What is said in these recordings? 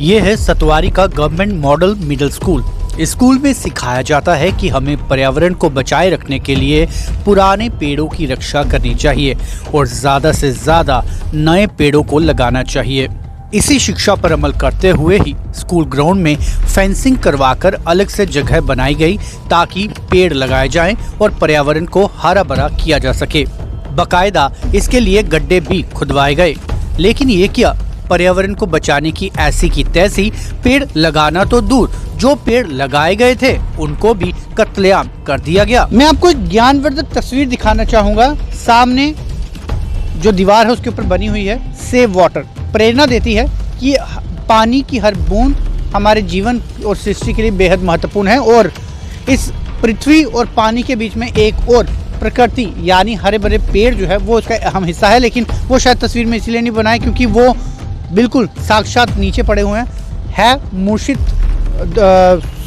ये है सतवारी का government model middle school. School में सिखाया जाता है कि हमें पर्यावरण को बचाए रखने के लिए पुराने पेड़ों की रक्षा करनी चाहिए और ज़्यादा से ज़्यादा नए पेड़ों को लगाना चाहिए। इसी शिक्षा पर अमल करते हुए ही स्कूल ग्राउंड में फेंसिंग करवाकर अलग से जगह बनाई गई ताकि पेड़ लगाए जाएं और पर्यावरण को हरा भरा किया जा सके। बाकायदा इसके लिए गड्ढे भी खुदवाए गए। लेकिन ये क्या, पर्यावरण को बचाने की ऐसी की तैसी पेड़ लगाना तो दूर, जो पेड़ लगाए गए थे उनको भी कत्लेआम कर दिया गया। मैं आपको एक ज्ञानवर्धक तस्वीर दिखाना चाहूँगा। सामने जो दीवार है उसके ऊपर बनी हुई है सेव वाटर, प्रेरणा देती है कि पानी की हर बूंद हमारे जीवन और सृष्टि के लिए बेहद महत्वपूर्ण है और इस पृथ्वी और पानी के बीच में एक और प्रकृति यानी हरे भरे पेड़ जो है वो उसका अहम हिस्सा है। लेकिन वो शायद तस्वीर में इसलिए नहीं बनाए क्योंकि वो बिल्कुल साक्षात नीचे पड़े हुए हैं, मूर्छित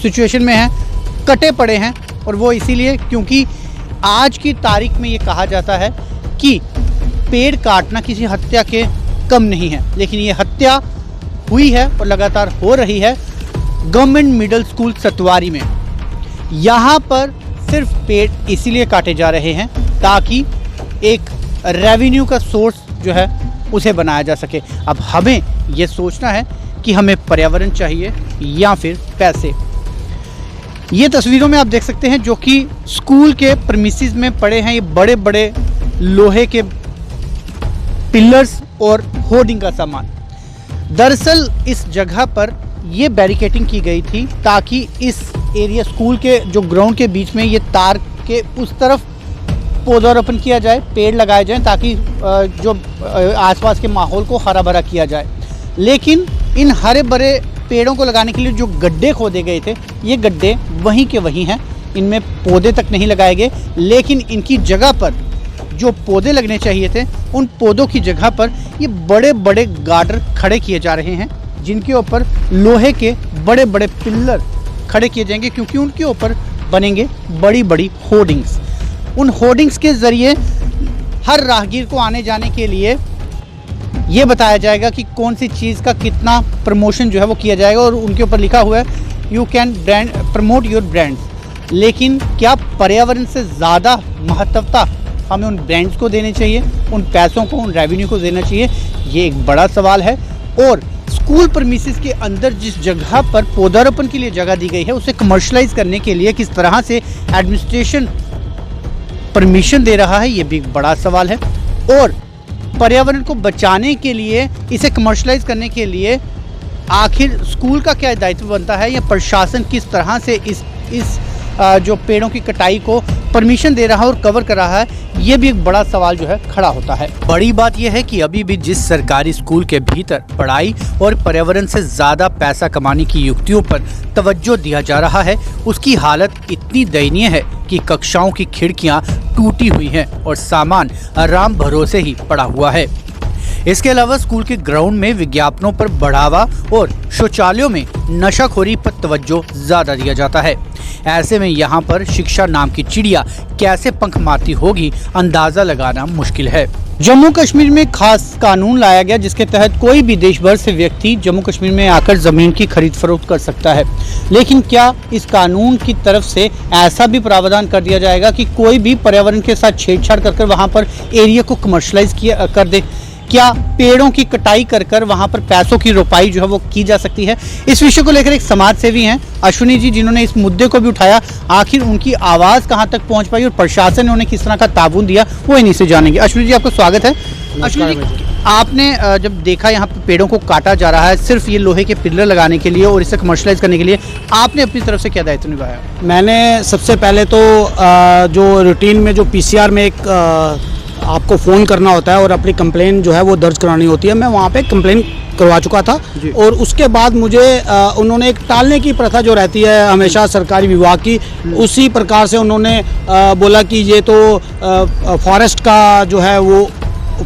सिचुएशन में हैं, कटे पड़े हैं। और वो इसीलिए क्योंकि आज की तारीख में ये कहा जाता है कि पेड़ काटना किसी हत्या के कम नहीं है, लेकिन ये हत्या हुई है और लगातार हो रही है गवर्नमेंट मिडिल स्कूल सतवारी में। यहाँ पर सिर्फ पेड़ इसीलिए काटे जा रहे हैं ताकि एक रेवेन्यू का सोर्स जो है उसे बनाया जा सके। अब हमें ये सोचना है कि हमें पर्यावरण चाहिए या फिर पैसे। ये तस्वीरों में आप देख सकते हैं जो कि स्कूल के प्रीमिसेस में पड़े हैं ये बड़े बड़े लोहे के पिलर्स और होर्डिंग का सामान। दरअसल इस जगह पर ये बैरिकेडिंग की गई थी ताकि इस एरिया स्कूल के जो ग्राउंड के बीच में ये तार के उस तरफ पौधारोपण किया जाए, पेड़ लगाए जाएं ताकि जो आसपास के माहौल को हरा भरा किया जाए। लेकिन इन हरे भरे पेड़ों को लगाने के लिए जो गड्ढे खोदे गए थे ये गड्ढे वहीं के वहीं हैं, इनमें पौधे तक नहीं लगाए गए। लेकिन इनकी जगह पर जो पौधे लगने चाहिए थे उन पौधों की जगह पर ये बड़े बड़े गार्डर खड़े किए जा रहे हैं जिनके ऊपर लोहे के बड़े बड़े पिलर खड़े किए जाएंगे क्योंकि उनके ऊपर बनेंगे बड़ी बड़ी होर्डिंग्स। उन होर्डिंग्स के ज़रिए हर राहगीर को आने जाने के लिए ये बताया जाएगा कि कौन सी चीज़ का कितना प्रमोशन जो है वो किया जाएगा और उनके ऊपर लिखा हुआ है you can brand promote your brands. लेकिन क्या पर्यावरण से ज़्यादा महत्वता हमें उन ब्रांड्स को देनी चाहिए, उन पैसों को, उन रेवेन्यू को देना चाहिए? ये एक बड़ा सवाल है। और स्कूल प्रीमिसेस के अंदर जिस जगह पर पौधारोपण के लिए जगह दी गई है उसे कमर्शलाइज करने के लिए किस तरह से एडमिनिस्ट्रेशन परमिशन दे रहा है, ये भी एक बड़ा सवाल है। और पर्यावरण को बचाने के लिए इसे कमर्शलाइज करने के लिए आखिर स्कूल का क्या दायित्व बनता है या प्रशासन किस तरह से इस जो पेड़ों की कटाई को परमिशन दे रहा है और कवर कर रहा है, ये भी एक बड़ा सवाल जो है खड़ा होता है। बड़ी बात यह है कि अभी भी जिस सरकारी स्कूल के भीतर पढ़ाई और पर्यावरण से ज्यादा पैसा कमाने की युक्तियों पर तवज्जो दिया जा रहा है उसकी हालत इतनी दयनीय है कि कक्षाओं की खिड़कियां टूटी हुई हैं और सामान आराम भरोसे ही पड़ा हुआ है। इसके अलावा स्कूल के ग्राउंड में विज्ञापनों पर बढ़ावा और शौचालयों में नशाखोरी पर तवज्जो ज्यादा दिया जाता है। ऐसे में यहाँ पर शिक्षा नाम की चिड़िया कैसे पंख मारती होगी अंदाजा लगाना मुश्किल है। जम्मू कश्मीर में खास कानून लाया गया जिसके तहत कोई भी देश भर से व्यक्ति जम्मू कश्मीर में आकर जमीन की खरीद फरोख्त कर सकता है। लेकिन क्या इस कानून की तरफ से ऐसा भी प्रावधान कर दिया जाएगा कि कोई भी पर्यावरण के साथ छेड़छाड़ कर वहाँ पर एरिया को कमर्शलाइज कर दे? क्या पेड़ों की कटाई कर वहाँ पर पैसों की रोपाई जो है वो की जा सकती है? इस विषय को लेकर एक समाज सेवी हैं अश्विनी जी जिन्होंने इस मुद्दे को भी उठाया। आखिर उनकी आवाज़ कहाँ तक पहुँच पाई और प्रशासन ने उन्हें किस तरह का ताबून दिया वो इन्हीं से जानेंगे। अश्विनी जी आपका स्वागत है। अश्विनी जी, आपने जब देखा यहाँ पे पेड़ों को काटा जा रहा है सिर्फ ये लोहे के पिलर लगाने के लिए और इसे कमर्शलाइज करने के लिए, आपने अपनी तरफ से क्या दायित्व निभाया? मैंने सबसे पहले तो जो रूटीन में जो PCR में एक आपको फ़ोन करना होता है और अपनी कंप्लेन जो है वो दर्ज करानी होती है, मैं वहाँ पे कंप्लेन करवा चुका था। और उसके बाद मुझे उन्होंने एक टालने की प्रथा जो रहती है हमेशा सरकारी विभाग की, उसी प्रकार से उन्होंने बोला कि ये तो फॉरेस्ट का जो है वो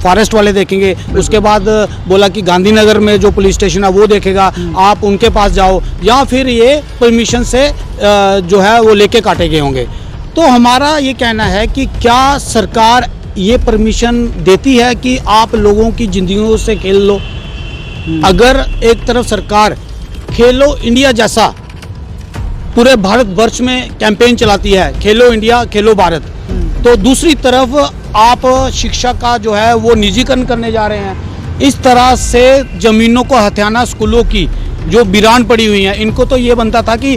फॉरेस्ट वाले देखेंगे। उसके बाद बोला कि गांधीनगर में जो पुलिस स्टेशन है वो देखेगा, आप उनके पास जाओ, या फिर ये परमिशन से जो है वो लेके काटे गए होंगे। तो हमारा ये कहना है कि क्या सरकार ये परमिशन देती है कि आप लोगों की जिंदगियों से खेल लो? अगर एक तरफ सरकार खेलो इंडिया जैसा पूरे भारतवर्ष में कैंपेन चलाती है, खेलो इंडिया खेलो भारत, तो दूसरी तरफ आप शिक्षा का जो है वो निजीकरण करने जा रहे हैं। इस तरह से ज़मीनों को हथियाना स्कूलों की जो वीरान पड़ी हुई हैं, इनको तो ये बनता था कि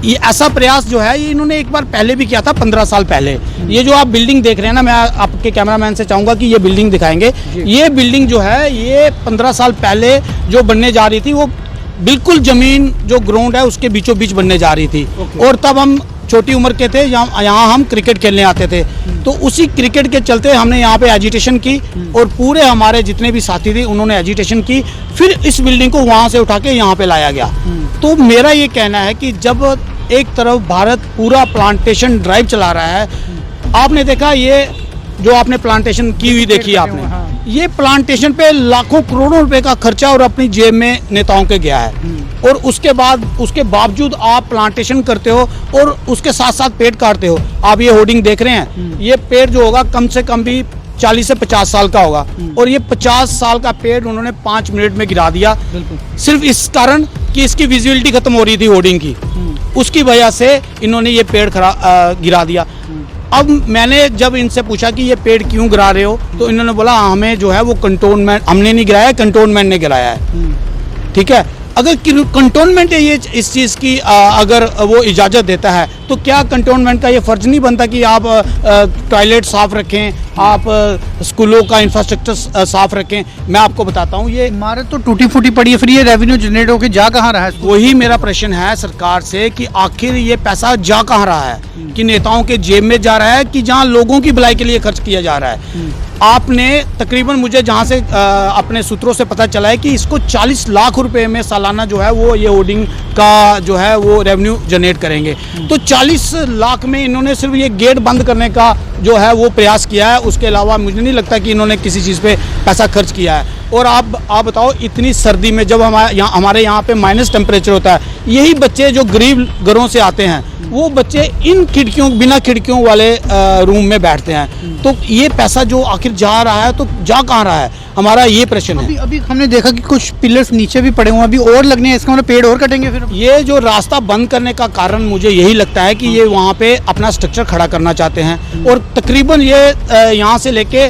ये ऐसा प्रयास जो है ये इन्होंने एक बार पहले भी किया था, 15 साल पहले। ये जो आप बिल्डिंग देख रहे हैं ना, मैं आपके कैमरामैन से चाहूँगा कि ये बिल्डिंग दिखाएंगे। ये बिल्डिंग जो है ये 15 साल पहले जो बनने जा रही थी, वो बिल्कुल ज़मीन जो ग्राउंड है उसके बीचों बीच बनने जा रही थी। और तब हम छोटी उम्र के थे, यहाँ हम क्रिकेट खेलने आते थे, तो उसी क्रिकेट के चलते हमने यहाँ पे एजिटेशन की और पूरे हमारे जितने भी साथी थे उन्होंने एजिटेशन की, फिर इस बिल्डिंग को वहाँ से उठा के यहाँ पे लाया गया। तो मेरा ये कहना है कि जब एक तरफ भारत पूरा प्लांटेशन ड्राइव चला रहा है, आपने देखा ये जो आपने प्लांटेशन की हुई देखी आपने, ये प्लांटेशन पे लाखों करोड़ों रुपए का खर्चा और अपनी जेब में नेताओं के गया है, और उसके बावजूद आप प्लांटेशन करते हो और उसके साथ साथ पेड़ काटते हो। आप ये होर्डिंग देख रहे हैं, ये पेड़ जो होगा कम से कम भी 40 से 50 साल का होगा, और ये 50 साल का पेड़ उन्होंने 5 मिनट में गिरा दिया, सिर्फ इस कारण कि इसकी विजिबिलिटी खत्म हो रही थी होर्डिंग की, उसकी वजह से इन्होंने ये पेड़ गिरा दिया। अब मैंने जब इनसे पूछा कि ये पेड़ क्यों गिरा रहे हो, तो इन्होंने बोला हमें जो है वो कंटोनमेंट, हमने नहीं गिराया, कंटोनमेंट ने गिराया है। ठीक है, अगर कंटोनमेंट है ये इस चीज़ की अगर वो इजाज़त देता है, तो क्या कंटोनमेंट का ये फ़र्ज नहीं बनता कि आप टॉयलेट साफ़ रखें, आप स्कूलों का इंफ्रास्ट्रक्चर साफ़ रखें। मैं आपको बताता हूँ, ये इमारत तो टूटी फूटी पड़ी है, फिर ये रेवेन्यू जनरेट होकर जा कहाँ रहा है? वही मेरा प्रश्न है सरकार से कि आखिर ये पैसा जा कहाँ रहा है, कि नेताओं के जेब में जा रहा है कि जहाँ लोगों की भलाई के लिए खर्च किया जा रहा है। आपने तकरीबन, मुझे जहाँ से अपने सूत्रों से पता चला है कि इसको 40 लाख रुपए में सालाना जो है वो ये होर्डिंग का जो है वो रेवेन्यू जनरेट करेंगे। तो 40 लाख में इन्होंने सिर्फ ये गेट बंद करने का जो है वो प्रयास किया है, उसके अलावा मुझे नहीं लगता कि इन्होंने किसी चीज़ पे पैसा खर्च किया है। और आप बताओ, इतनी सर्दी में जब हमारे यहाँ पे माइनस टेम्परेचर होता है, यही बच्चे जो गरीब घरों से आते हैं वो बच्चे इन बिना खिड़कियों वाले रूम में बैठते हैं। तो ये पैसा जो आखिर जा रहा है तो जा कहाँ रहा है, हमारा ये प्रश्न है। अभी हमने देखा कि कुछ पिलर्स नीचे भी पड़े हुए हैं, अभी और लगने हैं, इसका मतलब पेड़ और कटेंगे फिर? ये जो रास्ता बंद करने का कारण मुझे यही लगता है कि ये वहाँ पे अपना स्ट्रक्चर खड़ा करना चाहते हैं, और तकरीबन ये यहाँ से लेके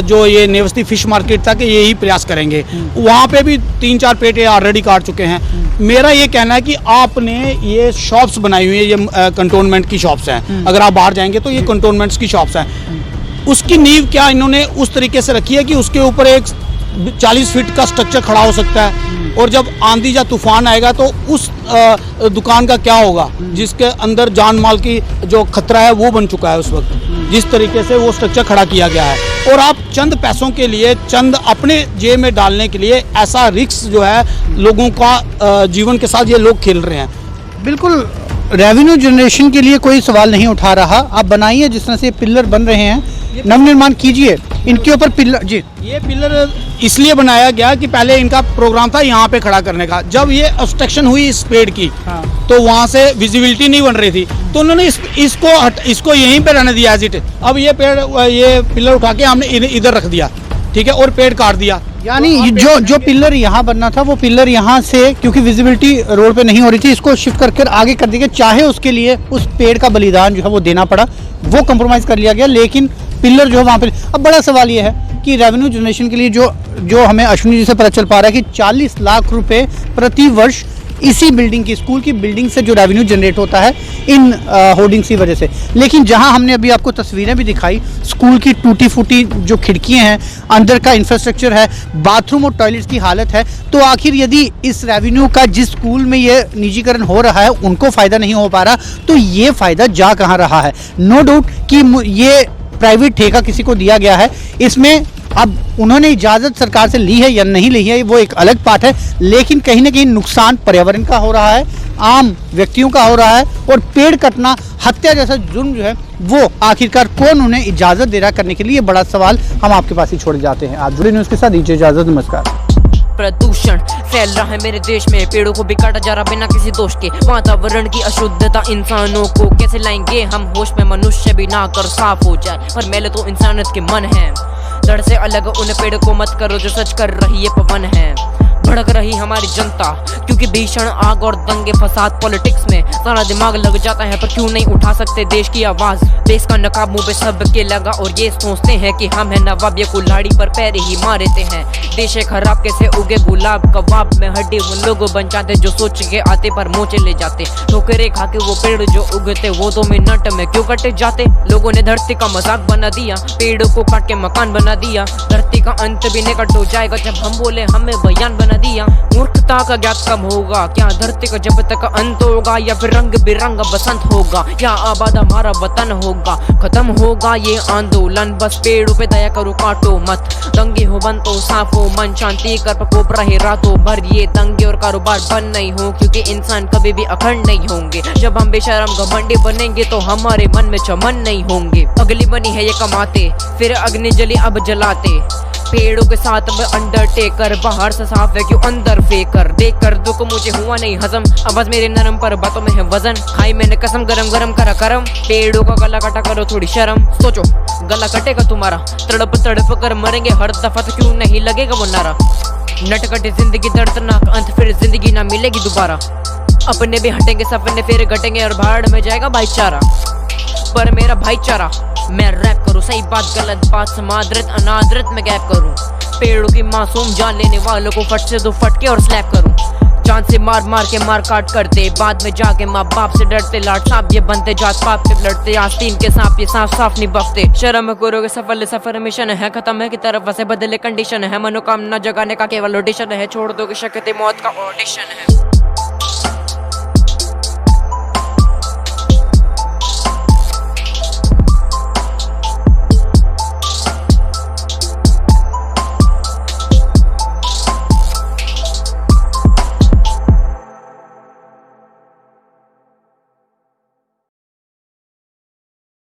जो ये नेवस्ती फिश मार्केट तक यही प्रयास करेंगे। वहाँ पे भी 3-4 पेड़ ऑलरेडी काट चुके हैं। मेरा ये कहना है कि आपने ये शॉप्स बनाई हुई है, ये कंटोनमेंट की शॉप्स हैं, अगर आप बाहर जाएंगे तो ये कंटोनमेंट्स की शॉप्स हैं। उसकी नींव क्या इन्होंने उस तरीके से रखी है कि उसके ऊपर एक 40 फीट का स्ट्रक्चर खड़ा हो सकता है, और जब आंधी या तूफान आएगा तो उस दुकान का क्या होगा, जिसके अंदर जान माल की जो खतरा है वो बन चुका है उस वक्त, जिस तरीके से वो स्ट्रक्चर खड़ा किया गया है। और आप चंद पैसों के लिए, चंद अपने जेब में डालने के लिए ऐसा रिस्क जो है लोगों का जीवन के साथ ये लोग खेल रहे हैं। बिल्कुल, रेवेन्यू जनरेशन के लिए कोई सवाल नहीं उठा रहा। आप बनाइए, जिस तरह से पिलर बन रहे हैं, नवनिर्माण कीजिए, इनके ऊपर पिलर। जी, ये पिलर इसलिए बनाया गया कि पहले इनका प्रोग्राम था यहाँ पे खड़ा करने का। जब ये ऑब्स्ट्रक्शन हुई इस पेड़ की, तो वहाँ से विजिबिलिटी नहीं बन रही थी, तो उन्होंने इसको यहीं पे रहने दिया एज इट। अब ये पिलर उठा के हमने इधर रख दिया, ठीक है, और पेड़ काट दिया। यानी जो पिलर यहाँ बनना था वो पिलर यहाँ से, क्योंकि विजिबिलिटी रोड पे नहीं हो रही थी, इसको शिफ्ट करके आगे कर दिया, चाहे उसके लिए उस पेड़ का बलिदान जो है वो देना पड़ा, वो कंप्रोमाइज़ कर लिया गया, लेकिन पिलर जो है वहाँ पे। अब बड़ा सवाल ये है कि रेवेन्यू जनरेशन के लिए जो हमें अश्विनी जी से पता चल पा रहा है कि 40 लाख रुपए प्रति वर्ष इसी बिल्डिंग की, स्कूल की बिल्डिंग से जो रेवेन्यू जनरेट होता है इन होर्डिंग्स की वजह से। लेकिन जहां हमने अभी आपको तस्वीरें भी दिखाई, स्कूल की टूटी फूटी जो खिड़कियां हैं, अंदर का इंफ्रास्ट्रक्चर है, बाथरूम और टॉयलेट्स की हालत है, तो आखिर यदि इस रेवेन्यू का जिस स्कूल में ये निजीकरण हो रहा है उनको फ़ायदा नहीं हो पा रहा, तो ये फ़ायदा जा कहाँ रहा है? नो डाउट कि ये प्राइवेट ठेका किसी को दिया गया है, इसमें अब उन्होंने इजाज़त सरकार से ली है या नहीं ली है वो एक अलग बात है, लेकिन कहीं ना कहीं नुकसान पर्यावरण का हो रहा है, आम व्यक्तियों का हो रहा है, और पेड़ कटना, हत्या जैसा जुर्म जो है वो आखिरकार कौन उन्हें इजाज़त दे रहा करने के लिए, बड़ा सवाल हम आपके पास ही छोड़ जाते हैं। आप जुड़े न्यूज़ के साथ, दीजिए इजाज़त, नमस्कार। प्रदूषण फैल रहा है मेरे देश में, पेड़ों को भी काटा जा रहा बिना किसी दोष के, वातावरण की अशुद्धता इंसानों को कैसे लाएंगे हम होश में, मनुष्य भी ना कर साफ हो जाए, पर मैले तो इंसानियत के मन है। जड़ से अलग उन पेड़ को मत करो जो सच कर रही है पवन है। भड़क रही हमारी जनता, क्योंकि भीषण आग और दंगे फसाद पॉलिटिक्स में सारा दिमाग लग जाता है। पर क्यों नहीं उठा सकते देश की आवाज? देश का नकाब मुंह पे सबके लगा और ये सोचते हैं कि हम है नवाब, ये कुल्हाड़ी पर पैर ही मारते हैं। देश है खराब, कैसे उगे गुलाब, कबाब में हड्डी वो लोग बन जाते जो सोच के आते पर मोचे ले जाते। ठोकरे खा के वो पेड़ जो उगते वो 2 मिनट में क्यों कटे जाते? लोगों ने धरती का मजाक बना दिया, पेड़ों को काट के मकान बना दिया। धरती का अंत भी निकट हो जाएगा जब हम बोले हमें बयान बना दिया। मूर्खता का ज्ञात कम होगा क्या धरती का जब तक अंत होगा, या फिर रंग बिरंगा बसंत होगा, या आबाद हमारा वतन होगा? खत्म होगा ये आंदोलन, बस पेड़ों पे दया करो काटो मत। दंगे हो बन तो साफ हो मन, शांति कर प्रकोप रहे रातों भर। ये दंगे और कारोबार बंद नहीं हो, क्योंकि इंसान कभी भी अखंड नहीं होंगे। जब हम बेशरम घमंडी बनेंगे तो हमारे मन में चमन नहीं होंगे। अगली बनी है ये कमाते, फिर अग्नि जली अब जलाते। पेड़ों के साथ में अंडरटेकर, बाहर से साफ है क्यों अंदर फेकर। देख कर दुख मुझे हुआ नहीं हजम, आवाज मेरे नरम पर बातों में है वजन। खाई मैंने कसम गरम गरम करा करम, पेड़ों का गला कटा करो थोड़ी शर्म। सोचो गला कटेगा तुम्हारा, तड़प तड़प कर मरेंगे हर दफा, तो क्यों नहीं लगेगा वो नारा? नटकटी जिंदगी दर्दनाक अंत, फिर जिंदगी ना मिलेगी दोबारा। अपने भी हटेंगे सपने फिर घटेंगे और भाड़ में जाएगा भाईचारा। पर मेरा भाईचारा मैं रैप करूँ, सही बात गलत बात समादृत अनादृत में गैप करूँ। पेड़ों की मासूम जान लेने वालों को फट से 2 फटके और स्लैप करूँ। जान से मार मार के मार काट करते, बाद में जाके माँ बाप से डरते। लाट साहब ये बनते जात पाप के लड़ते, आस्तीन के सांप ये साफ साफ नहीं बकते। शर्म करोगे सफल सफर मिशन है खत्म है की तरफ से बदले कंडीशन है। मनोकामना जगाने का केवल ऑडिशन है, छोड़ दोगे शक्ति मौत का ऑडिशन है।